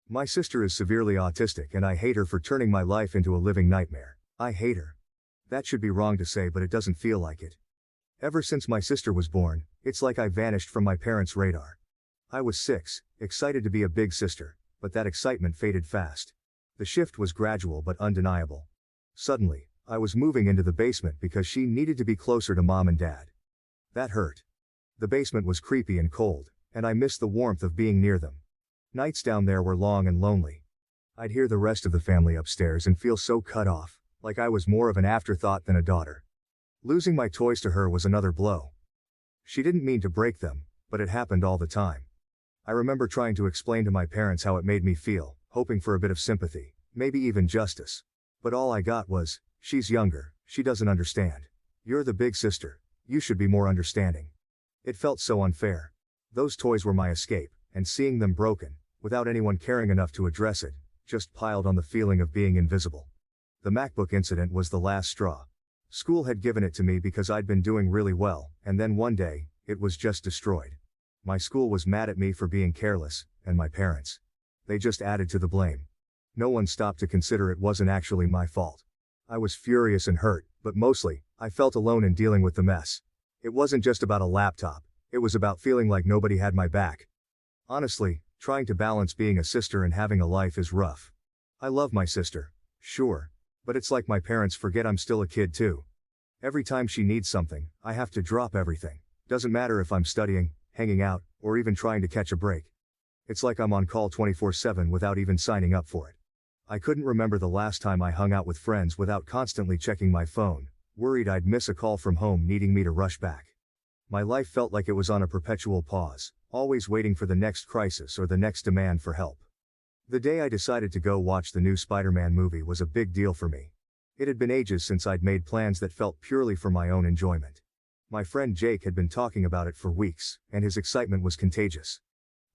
My sister is severely autistic and I hate her for turning my life into a living nightmare. I hate her. That should be wrong to say, but it doesn't feel like it. Ever since my sister was born, it's like I vanished from my parents' radar. I was 6, excited to be a big sister, but that excitement faded fast. The shift was gradual but undeniable. Suddenly, I was moving into the basement because she needed to be closer to mom and dad. That hurt. The basement was creepy and cold, and I missed the warmth of being near them. Nights down there were long and lonely. I'd hear the rest of the family upstairs and feel so cut off, like I was more of an afterthought than a daughter. Losing my toys to her was another blow. She didn't mean to break them, but it happened all the time. I remember trying to explain to my parents how it made me feel, hoping for a bit of sympathy, maybe even justice. But all I got was, "She's younger, she doesn't understand. You're the big sister, you should be more understanding." It felt so unfair. Those toys were my escape, and seeing them broken, without anyone caring enough to address it, just piled on the feeling of being invisible. The MacBook incident was the last straw. School had given it to me because I'd been doing really well, and then one day, it was just destroyed. My school was mad at me for being careless, and my parents. They just added to the blame. No one stopped to consider it wasn't actually my fault. I was furious and hurt, but mostly, I felt alone in dealing with the mess. It wasn't just about a laptop, it was about feeling like nobody had my back. Honestly, trying to balance being a sister and having a life is rough. I love my sister, sure, but it's like my parents forget I'm still a kid too. Every time she needs something, I have to drop everything. Doesn't matter if I'm studying, hanging out, or even trying to catch a break. It's like I'm on call 24/7 without even signing up for it. I couldn't remember the last time I hung out with friends without constantly checking my phone, worried I'd miss a call from home needing me to rush back. My life felt like it was on a perpetual pause, always waiting for the next crisis or the next demand for help. The day I decided to go watch the new Spider-Man movie was a big deal for me. It had been ages since I'd made plans that felt purely for my own enjoyment. My friend Jake had been talking about it for weeks, and his excitement was contagious.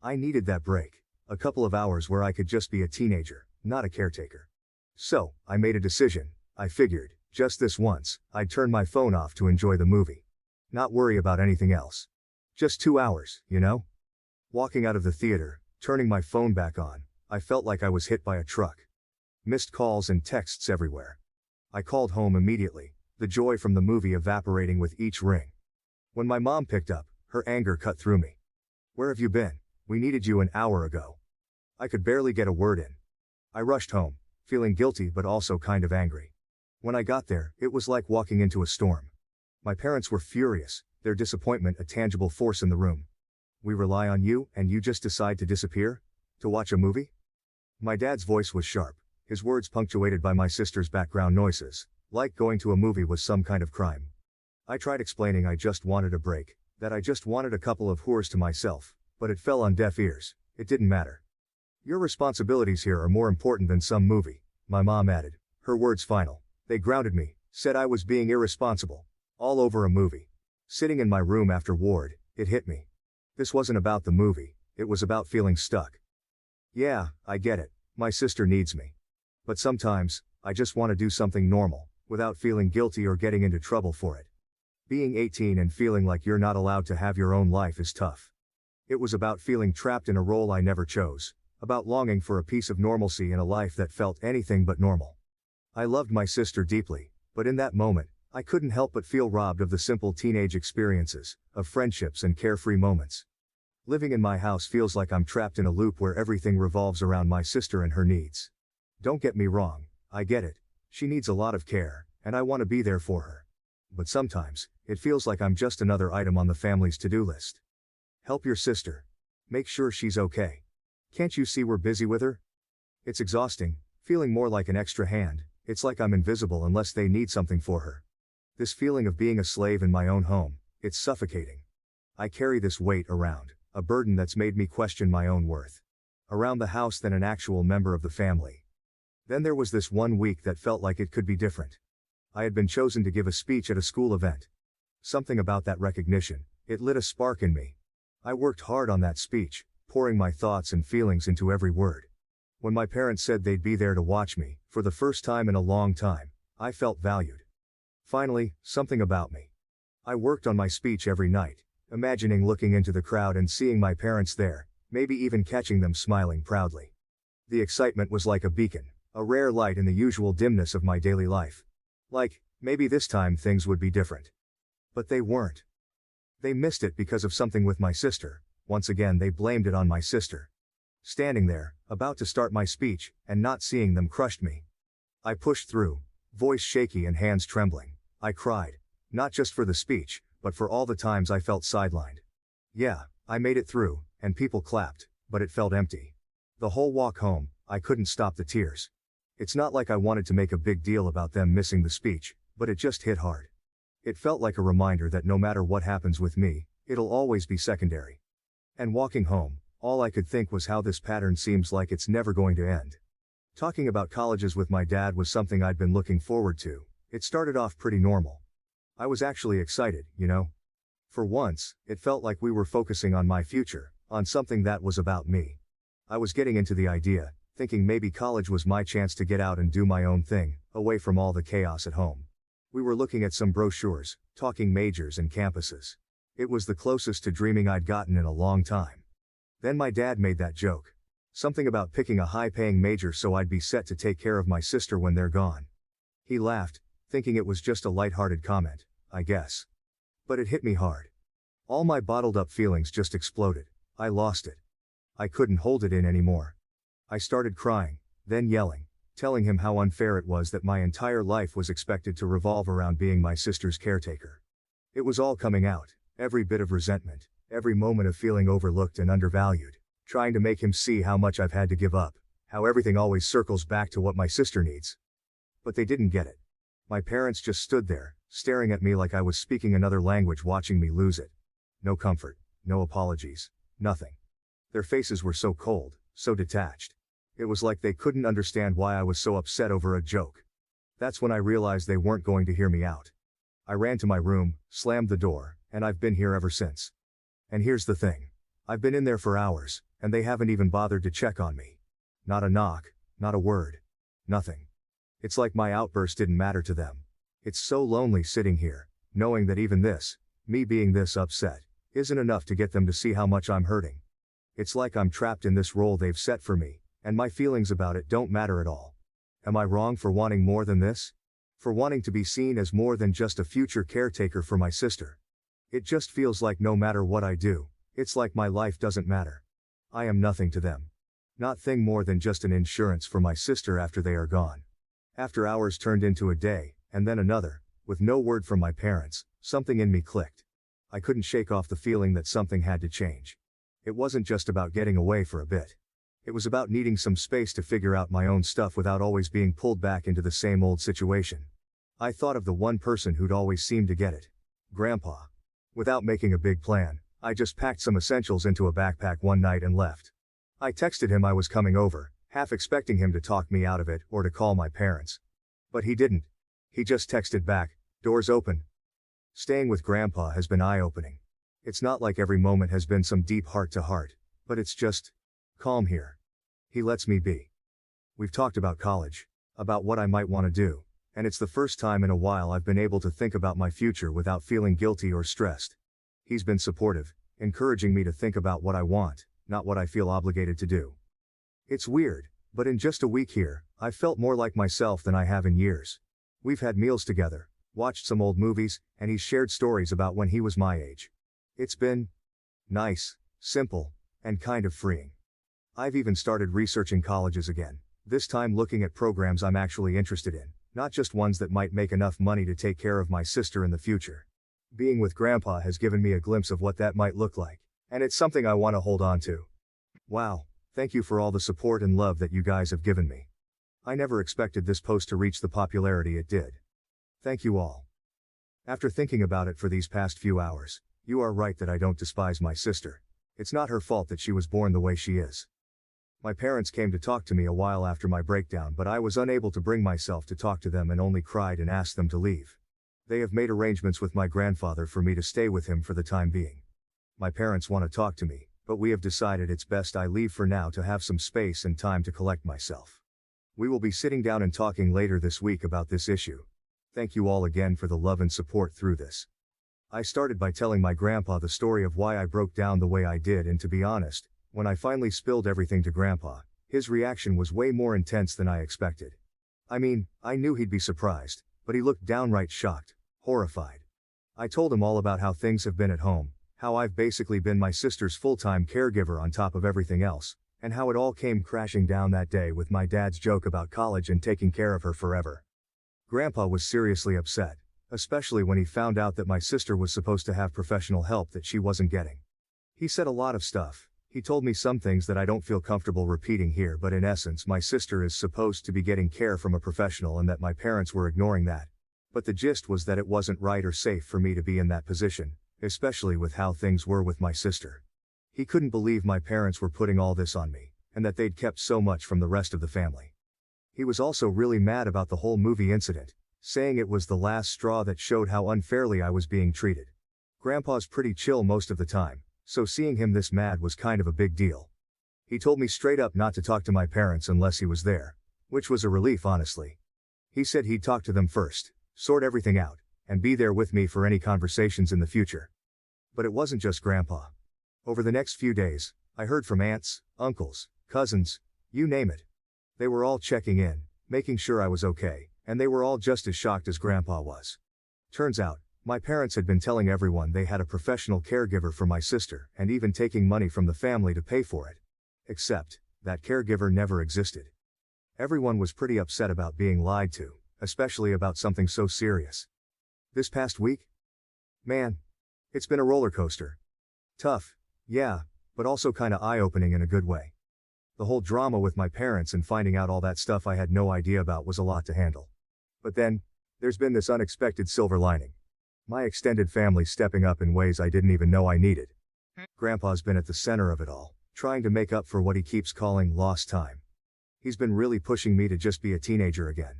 I needed that break, a couple of hours where I could just be a teenager, not a caretaker. So, I made a decision. I figured, just this once, I'd turn my phone off to enjoy the movie. Not worry about anything else. Just 2 hours, you know? Walking out of the theater, turning my phone back on, I felt like I was hit by a truck. Missed calls and texts everywhere. I called home immediately, the joy from the movie evaporating with each ring. When my mom picked up, her anger cut through me. "Where have you been? We needed you an hour ago." I could barely get a word in. I rushed home, feeling guilty but also kind of angry. When I got there, it was like walking into a storm. My parents were furious, their disappointment a tangible force in the room. "We rely on you, and you just decide to disappear? To watch a movie?" My dad's voice was sharp, his words punctuated by my sister's background noises, like going to a movie was some kind of crime. I tried explaining I just wanted a break, that I just wanted a couple of whores to myself, but it fell on deaf ears. It didn't matter. "Your responsibilities here are more important than some movie," my mom added, her words final. They grounded me, said I was being irresponsible. All over a movie. Sitting in my room after ward, it hit me. This wasn't about the movie, it was about feeling stuck. Yeah, I get it, my sister needs me. But sometimes, I just want to do something normal, without feeling guilty or getting into trouble for it. Being 18 and feeling like you're not allowed to have your own life is tough. It was about feeling trapped in a role I never chose, about longing for a piece of normalcy in a life that felt anything but normal. I loved my sister deeply, but in that moment, I couldn't help but feel robbed of the simple teenage experiences, of friendships and carefree moments. Living in my house feels like I'm trapped in a loop where everything revolves around my sister and her needs. Don't get me wrong, I get it. She needs a lot of care, and I want to be there for her. But sometimes, it feels like I'm just another item on the family's to-do list. Help your sister. Make sure she's okay. Can't you see we're busy with her? It's exhausting, feeling more like an extra hand. It's like I'm invisible unless they need something for her. This feeling of being a slave in my own home, it's suffocating. I carry this weight around, a burden that's made me question my own worth. Around the house than an actual member of the family. Then there was this one week that felt like it could be different. I had been chosen to give a speech at a school event. Something about that recognition, it lit a spark in me. I worked hard on that speech, pouring my thoughts and feelings into every word. When my parents said they'd be there to watch me, for the first time in a long time, I felt valued. Finally, something about me. I worked on my speech every night, imagining looking into the crowd and seeing my parents there, maybe even catching them smiling proudly. The excitement was like a beacon, a rare light in the usual dimness of my daily life. Like, maybe this time things would be different. But they weren't. They missed it because of something with my sister. Once again they blamed it on my sister. Standing there, about to start my speech, and not seeing them crushed me. I pushed through, voice shaky and hands trembling. I cried. Not just for the speech, but for all the times I felt sidelined. Yeah, I made it through, and people clapped, but it felt empty. The whole walk home, I couldn't stop the tears. It's not like I wanted to make a big deal about them missing the speech, but it just hit hard. It felt like a reminder that no matter what happens with me, it'll always be secondary. And walking home, all I could think was how this pattern seems like it's never going to end. Talking about colleges with my dad was something I'd been looking forward to. It started off pretty normal. I was actually excited, you know? For once, it felt like we were focusing on my future, on something that was about me. I was getting into the idea, thinking maybe college was my chance to get out and do my own thing, away from all the chaos at home. We were looking at some brochures, talking majors and campuses. It was the closest to dreaming I'd gotten in a long time. Then my dad made that joke. Something about picking a high-paying major so I'd be set to take care of my sister when they're gone. He laughed, thinking it was just a light-hearted comment, I guess. But it hit me hard. All my bottled-up feelings just exploded. I lost it. I couldn't hold it in anymore. I started crying, then yelling, telling him how unfair it was that my entire life was expected to revolve around being my sister's caretaker. It was all coming out, every bit of resentment, every moment of feeling overlooked and undervalued, trying to make him see how much I've had to give up, how everything always circles back to what my sister needs. But they didn't get it. My parents just stood there, staring at me like I was speaking another language, watching me lose it. No comfort, no apologies, nothing. Their faces were so cold, so detached. It was like they couldn't understand why I was so upset over a joke. That's when I realized they weren't going to hear me out. I ran to my room, slammed the door, and I've been here ever since. And here's the thing. I've been in there for hours, and they haven't even bothered to check on me. Not a knock, not a word. Nothing. It's like my outburst didn't matter to them. It's so lonely sitting here, knowing that even this, me being this upset, isn't enough to get them to see how much I'm hurting. It's like I'm trapped in this role they've set for me, and my feelings about it don't matter at all. Am I wrong for wanting more than this? For wanting to be seen as more than just a future caretaker for my sister? It just feels like no matter what I do, it's like my life doesn't matter. I am nothing to them. Nothing more than just an insurance for my sister after they are gone. After hours turned into a day, and then another, with no word from my parents, something in me clicked. I couldn't shake off the feeling that something had to change. It wasn't just about getting away for a bit. It was about needing some space to figure out my own stuff without always being pulled back into the same old situation. I thought of the one person who'd always seemed to get it. Grandpa. Without making a big plan, I just packed some essentials into a backpack one night and left. I texted him I was coming over, half expecting him to talk me out of it or to call my parents. But he didn't. He just texted back, "Doors open." Staying with Grandpa has been eye-opening. It's not like every moment has been some deep heart-to-heart, but it's just calm here. He lets me be. We've talked about college, about what I might want to do, and it's the first time in a while I've been able to think about my future without feeling guilty or stressed. He's been supportive, encouraging me to think about what I want, not what I feel obligated to do. It's weird, but in just a week here, I've felt more like myself than I have in years. We've had meals together, watched some old movies, and he's shared stories about when he was my age. It's been nice, simple, and kind of freeing. I've even started researching colleges again, this time looking at programs I'm actually interested in, not just ones that might make enough money to take care of my sister in the future. Being with Grandpa has given me a glimpse of what that might look like, and it's something I want to hold on to. Wow, thank you for all the support and love that you guys have given me. I never expected this post to reach the popularity it did. Thank you all. After thinking about it for these past few hours, you are right that I don't despise my sister. It's not her fault that she was born the way she is. My parents came to talk to me a while after my breakdown, but I was unable to bring myself to talk to them and only cried and asked them to leave. They have made arrangements with my grandfather for me to stay with him for the time being. My parents want to talk to me, but we have decided it's best I leave for now to have some space and time to collect myself. We will be sitting down and talking later this week about this issue. Thank you all again for the love and support through this. I started by telling my grandpa the story of why I broke down the way I did, and to be honest, when I finally spilled everything to Grandpa, His reaction was way more intense than I expected. I mean, I knew he'd be surprised, but he looked downright shocked, horrified. I told him all about how things have been at home, how I've basically been my sister's full-time caregiver on top of everything else, and how it all came crashing down that day with my dad's joke about college and taking care of her forever. Grandpa was seriously upset, especially when he found out that my sister was supposed to have professional help that she wasn't getting. He said a lot of stuff. He told me some things that I don't feel comfortable repeating here, but in essence my sister is supposed to be getting care from a professional and that my parents were ignoring that. But the gist was that it wasn't right or safe for me to be in that position, especially with how things were with my sister. He couldn't believe my parents were putting all this on me, and that they'd kept so much from the rest of the family. He was also really mad about the whole movie incident, saying it was the last straw that showed how unfairly I was being treated. Grandpa's pretty chill most of the time, so seeing him this mad was kind of a big deal. He told me straight up not to talk to my parents unless he was there, which was a relief honestly. He said he'd talk to them first, sort everything out, and be there with me for any conversations in the future. But it wasn't just Grandpa. Over the next few days, I heard from aunts, uncles, cousins, you name it. They were all checking in, making sure I was okay, and they were all just as shocked as Grandpa was. Turns out, my parents had been telling everyone they had a professional caregiver for my sister and even taking money from the family to pay for it. Except, that caregiver never existed. Everyone was pretty upset about being lied to, especially about something so serious. This past week? Man, it's been a roller coaster. Tough, yeah, but also kinda eye-opening in a good way. The whole drama with my parents and finding out all that stuff I had no idea about was a lot to handle. But then, there's been this unexpected silver lining. My extended family stepping up in ways I didn't even know I needed. Grandpa's been at the center of it all, trying to make up for what he keeps calling lost time. He's been really pushing me to just be a teenager again.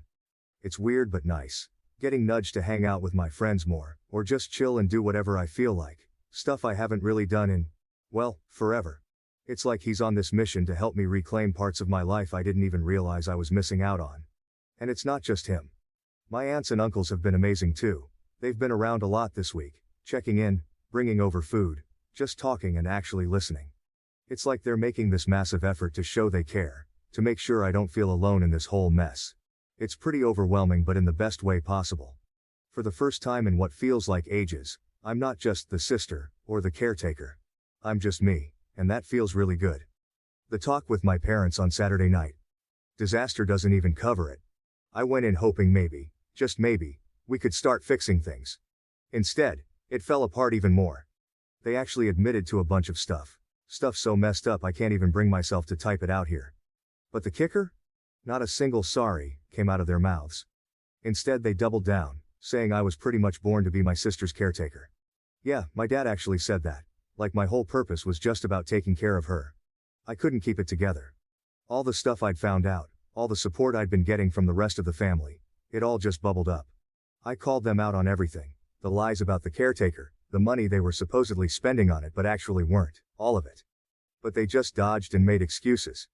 It's weird but nice, getting nudged to hang out with my friends more, or just chill and do whatever I feel like, stuff I haven't really done in, well, forever. It's like he's on this mission to help me reclaim parts of my life I didn't even realize I was missing out on. And it's not just him. My aunts and uncles have been amazing too. They've been around a lot this week, checking in, bringing over food, just talking and actually listening. It's like they're making this massive effort to show they care, to make sure I don't feel alone in this whole mess. It's pretty overwhelming but in the best way possible. For the first time in what feels like ages, I'm not just the sister, or the caretaker. I'm just me, and that feels really good. The talk with my parents on Saturday night. Disaster doesn't even cover it. I went in hoping maybe, just maybe, we could start fixing things. Instead, it fell apart even more. They actually admitted to a bunch of stuff so messed up I can't even bring myself to type it out here. But the kicker? Not a single sorry came out of their mouths. Instead they doubled down, saying I was pretty much born to be my sister's caretaker. Yeah, my dad actually said that, like my whole purpose was just about taking care of her. I couldn't keep it together. All the stuff I'd found out, all the support I'd been getting from the rest of the family, it all just bubbled up. I called them out on everything, the lies about the caretaker, the money they were supposedly spending on it but actually weren't, all of it. But they just dodged and made excuses.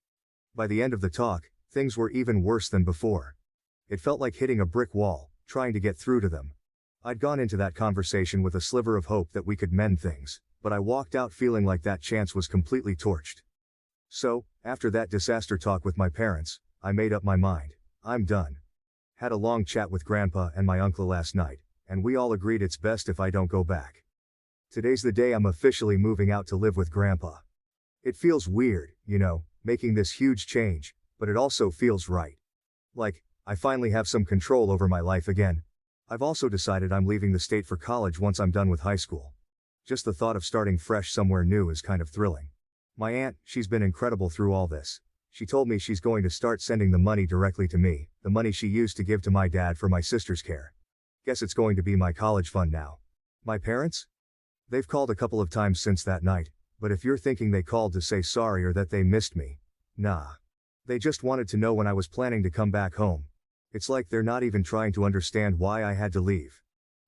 By the end of the talk, things were even worse than before. It felt like hitting a brick wall, trying to get through to them. I'd gone into that conversation with a sliver of hope that we could mend things, but I walked out feeling like that chance was completely torched. So, after that disaster talk with my parents, I made up my mind. I'm done. Had a long chat with Grandpa and my uncle last night, and we all agreed it's best if I don't go back. Today's the day I'm officially moving out to live with Grandpa. It feels weird, you know, making this huge change, but it also feels right. Like, I finally have some control over my life again. I've also decided I'm leaving the state for college once I'm done with high school. Just the thought of starting fresh somewhere new is kind of thrilling. My aunt, she's been incredible through all this. She told me she's going to start sending the money directly to me, the money she used to give to my dad for my sister's care. Guess it's going to be my college fund now. My parents? They've called a couple of times since that night, but if you're thinking they called to say sorry or that they missed me, nah. They just wanted to know when I was planning to come back home. It's like they're not even trying to understand why I had to leave.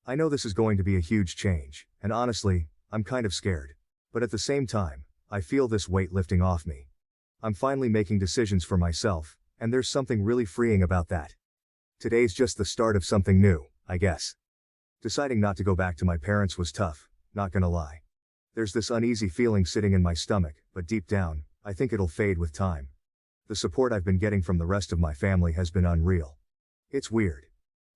I know this is going to be a huge change, and honestly, I'm kind of scared. But at the same time, I feel this weight lifting off me. I'm finally making decisions for myself, and there's something really freeing about that. Today's just the start of something new, I guess. Deciding not to go back to my parents was tough, not gonna lie. There's this uneasy feeling sitting in my stomach, but deep down, I think it'll fade with time. The support I've been getting from the rest of my family has been unreal. It's weird.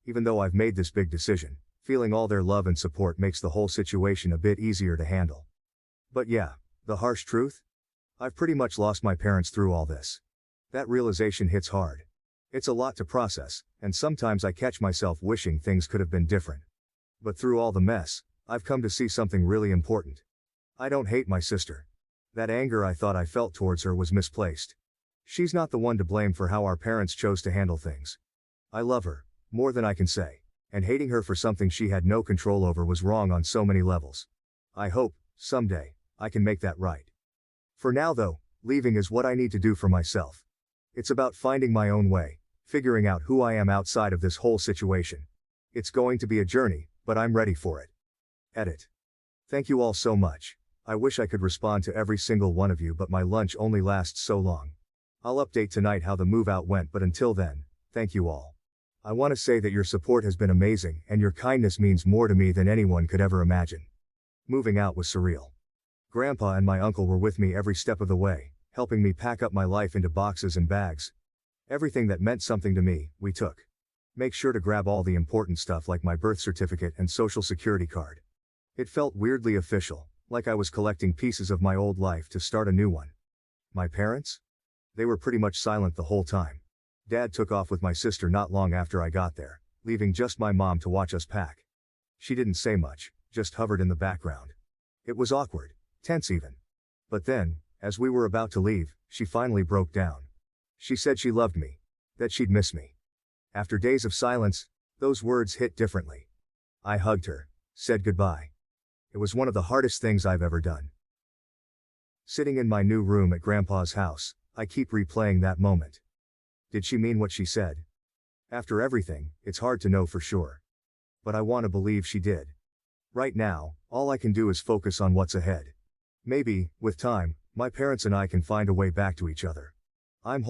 Even though I've made this big decision, feeling all their love and support makes the whole situation a bit easier to handle. But yeah, the harsh truth? I've pretty much lost my parents through all this. That realization hits hard. It's a lot to process, and sometimes I catch myself wishing things could have been different. But through all the mess, I've come to see something really important. I don't hate my sister. That anger I thought I felt towards her was misplaced. She's not the one to blame for how our parents chose to handle things. I love her, more than I can say, and hating her for something she had no control over was wrong on so many levels. I hope, someday, I can make that right. For now though, leaving is what I need to do for myself. It's about finding my own way, figuring out who I am outside of this whole situation. It's going to be a journey, but I'm ready for it. Edit. Thank you all so much. I wish I could respond to every single one of you, but my lunch only lasts so long. I'll update tonight how the move out went, but until then, thank you all. I want to say that your support has been amazing and your kindness means more to me than anyone could ever imagine. Moving out was surreal. Grandpa and my uncle were with me every step of the way, helping me pack up my life into boxes and bags. Everything that meant something to me, we took. Make sure to grab all the important stuff like my birth certificate and social security card. It felt weirdly official, like I was collecting pieces of my old life to start a new one. My parents? They were pretty much silent the whole time. Dad took off with my sister not long after I got there, leaving just my mom to watch us pack. She didn't say much, just hovered in the background. It was awkward, tense even. But then, as we were about to leave, she finally broke down. She said she loved me, that she'd miss me. After days of silence, those words hit differently. I hugged her, said goodbye. It was one of the hardest things I've ever done. Sitting in my new room at Grandpa's house, I keep replaying that moment. Did she mean what she said? After everything, it's hard to know for sure. But I want to believe she did. Right now, all I can do is focus on what's ahead. Maybe, with time, my parents and I can find a way back to each other. I'm